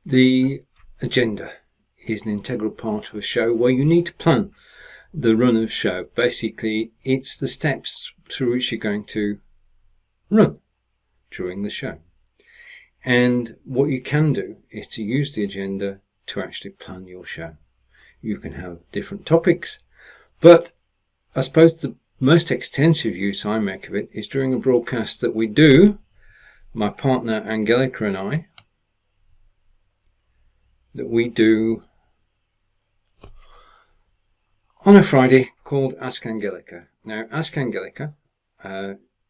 The agenda is an integral part of a show where you need to plan the run of show. Basically, it's the steps through which you're going to run during the show. And what you can do is to use the agenda to actually plan your show. You can have different topics, but I suppose the most extensive use I make of it is during a broadcast that we do, my partner Angelika and I, that we do on a Friday called Ask Angelika. Now, Ask Angelika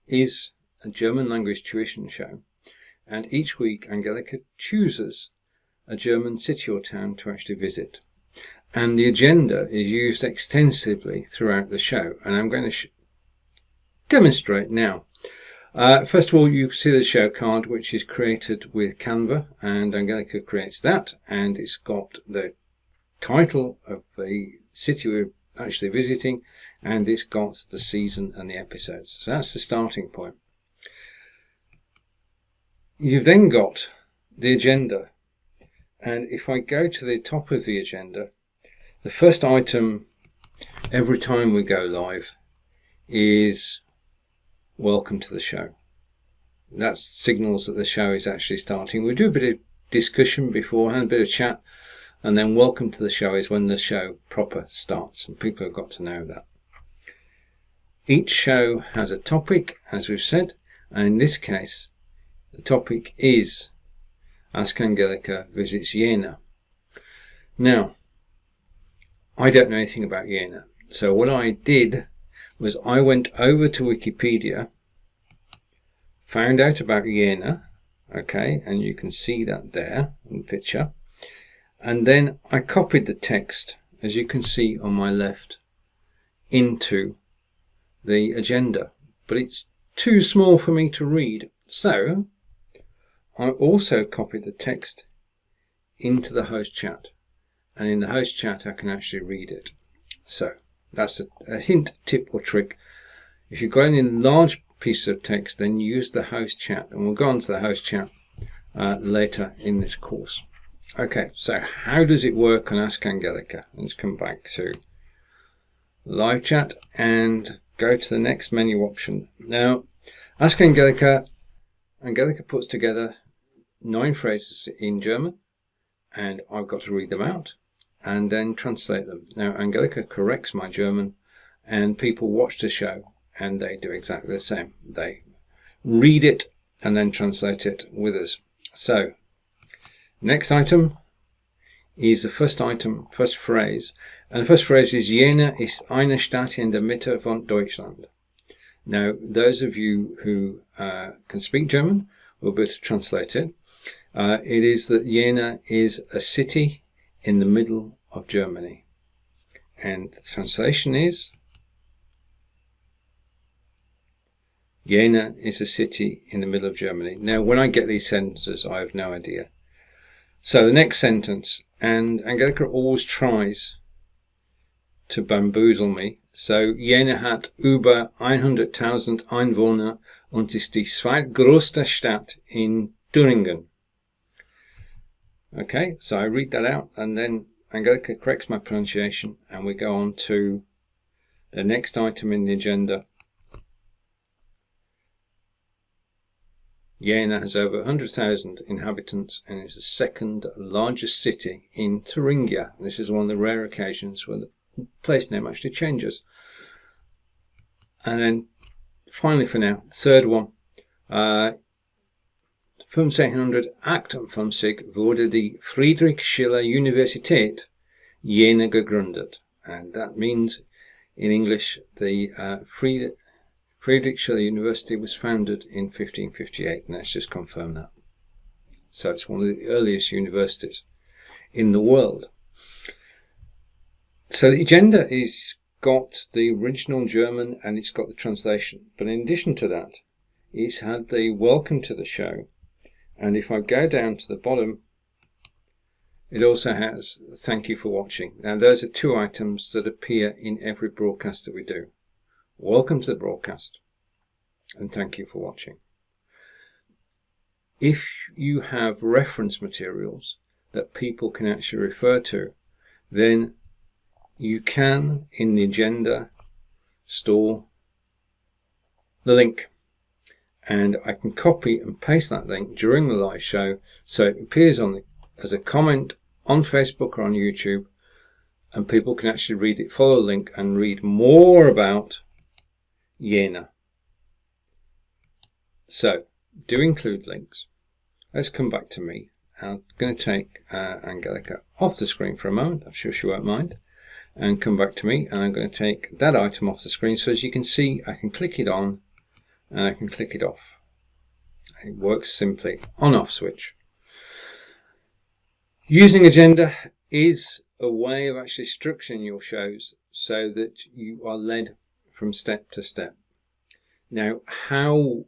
is a German language tuition show, and each week Angelika chooses a German city or town to actually visit. And the agenda is used extensively throughout the show, and I'm going to demonstrate now. First of all, you see the show card, which is created with Canva, and Angelika creates that, and it's got the title of the city we're actually visiting, and it's got the season and the episodes. So that's the starting point. You've then got the agenda, and if I go to the top of the agenda, the first item every time we go live is welcome to the show. That signals that the show is actually starting. We do a bit of discussion beforehand, a bit of chat, and then welcome to the show is when the show proper starts, and people have got to know that. Each show has a topic, as we've said, and in this case the topic is Ask Angelika visits Jena. Now, I don't know anything about Jena, so what I did was I went over to Wikipedia, found out about Jena, okay, and you can see that there in the picture, and then I copied the text, as you can see on my left, into the agenda, but it's too small for me to read, so I also copied the text into the host chat, and in the host chat I can actually read it. So that's a hint, tip or trick. If you've got any large pieces of text, then use the host chat, and we'll go on to the host chat later in this course. Okay, so how does it work on Ask Angelika? Let's come back to live chat and go to the next menu option. Now, Ask Angelika, Angelika puts together 9 phrases in German, and I've got to read them out and then translate them. Now, Angelika corrects my German, and people watch the show and they do exactly the same. They read it and then translate it with us. So, next item is the first phrase. And the first phrase is Jena ist eine Stadt in der Mitte von Deutschland. Now, those of you who can speak German will be able to translate it. It is that Jena is a city in the middle of Germany. And the translation is Jena is a city in the middle of Germany. Now, when I get these sentences, I have no idea. So the next sentence, and Angelika always tries to bamboozle me. So, Jena hat über 100.000 Einwohner und ist die zweitgrößte Stadt in Thüringen. Okay, so I read that out, and then Angelika corrects my pronunciation, and we go on to the next item in the agenda. Jena has over 100,000 inhabitants and is the second largest city in Thuringia. This is one of the rare occasions where the place name actually changes. And then finally for now, third one, 1558 wurde die Friedrich-Schiller-Universitat Jena gegründet. And that means, in English, the Friedrich-Schiller University was founded in 1558, and let's just confirm that. So it's one of the earliest universities in the world. So the agenda is got the original German and it's got the translation, but in addition to that, it's had the welcome to the show, and if I go down to the bottom, it also has thank you for watching. Now those are 2 items that appear in every broadcast that we do. Welcome to the broadcast and thank you for watching. If you have reference materials, that people can actually refer to, then you can, in the agenda, store the link. And I can copy and paste that link during the live show so it appears as a comment on Facebook or on YouTube, and people can actually read it, follow the link, and read more about Jena. So, do include links. Let's come back to me. I'm going to take Angelika off the screen for a moment. I'm sure she won't mind. And come back to me, and I'm going to take that item off the screen. So as you can see, I can click it on and I can click it off. It works simply, on-off switch. Using agenda is a way of actually structuring your shows so that you are led from step to step. Now, how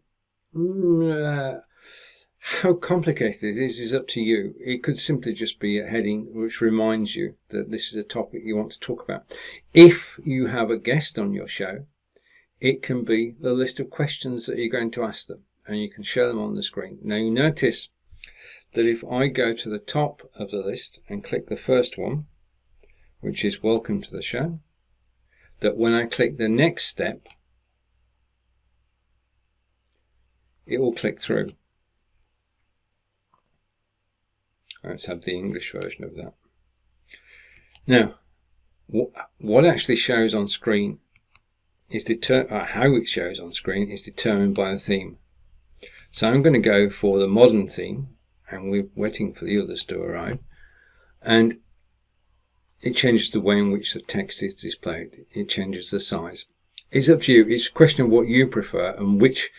complicated it is up to you. It could simply just be a heading which reminds you that this is a topic you want to talk about. If you have a guest on your show, it can be the list of questions that you're going to ask them, and you can show them on the screen. Now you notice that if I go to the top of the list and click the first one, which is welcome to the show, that when I click the next step, it will click through. Let's have the English version of that. Now, what actually shows on screen is how it shows on screen is determined by a theme. So I'm going to go for the modern theme, and we're waiting for the others to arrive. And it changes the way in which the text is displayed. It changes the size. It's up to you. It's a question of what you prefer and which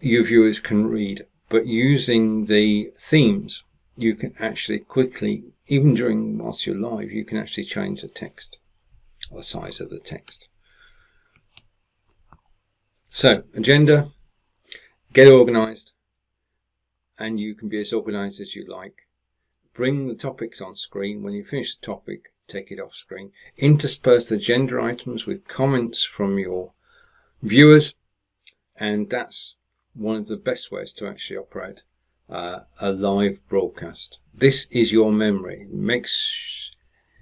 your viewers can read. But using the themes, you can actually quickly, even whilst you're live, you can actually change the text, or the size of the text. So, agenda, get organized, and you can be as organized as you like. Bring the topics on screen. When you finish the topic, take it off screen. Intersperse the agenda items with comments from your viewers, and that's one of the best ways to actually operate a live broadcast. This is your memory. It makes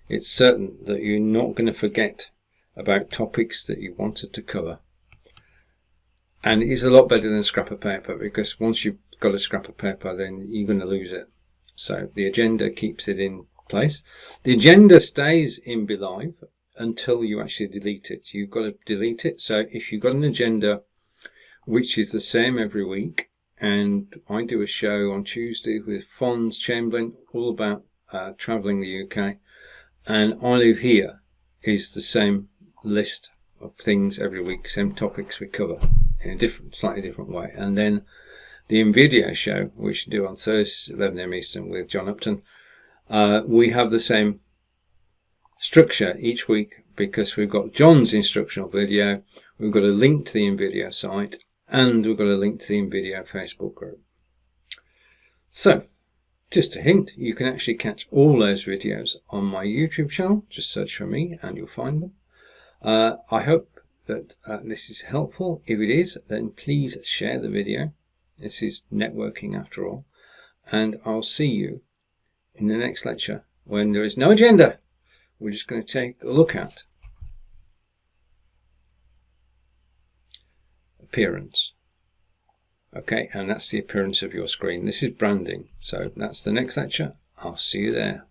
it certain that you're not going to forget about topics that you wanted to cover. And it is a lot better than a scrap of paper, because once you've got a scrap of paper, then you're going to lose it. So the agenda keeps it in place. The agenda stays in BeLive until you actually delete it. You've got to delete it. So if you've got an agenda which is the same every week, and I do a show on Tuesday with Fons Chamberlain all about travelling the UK, and I Live Here is the same list of things every week, same topics we cover in a slightly different way. And then the InVideo show, which we do on Thursdays at 11 AM Eastern with John Upton, we have the same structure each week, because we've got John's instructional video, we've got a link to the InVideo site, and we've got a link to the InVideo Facebook group. So, just a hint, you can actually catch all those videos on my YouTube channel. Just search for me and you'll find them. I hope that this is helpful. If it is, then please share the video. This is networking after all. And I'll see you in the next lecture when there is no agenda. We're just going to take a look at appearance. Okay, and that's the appearance of your screen. This is branding. So that's the next lecture. I'll see you there.